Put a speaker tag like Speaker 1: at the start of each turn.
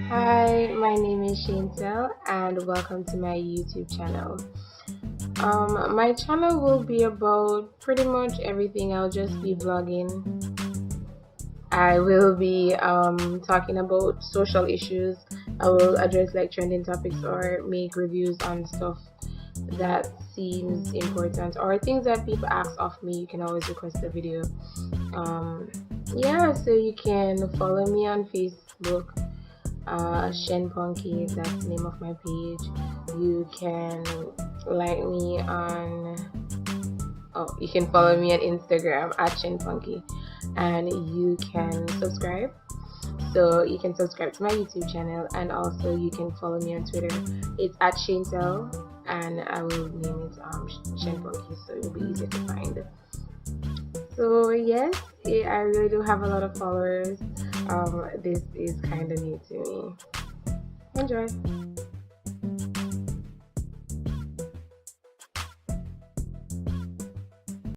Speaker 1: Hi, my name is Shanetel and welcome to my YouTube channel. My channel will be about pretty much everything. I'll just be vlogging. I will be talking about social issues. I will address like trending topics or make reviews on stuff that seems important or things that people ask of me. You can always request a video. Um, yeah, so you can follow me on Facebook. Shen Punky, that's the name of my page. You can like me on you can follow me on Instagram at Shen Punky, and you can subscribe. So you can subscribe to my YouTube channel, and also you can follow me on Twitter. It's at Shanetel, and I will name it Shen Punky, so it'll be easier to find. So yes, I really do have a lot of followers. This is kind of new to me. Enjoy.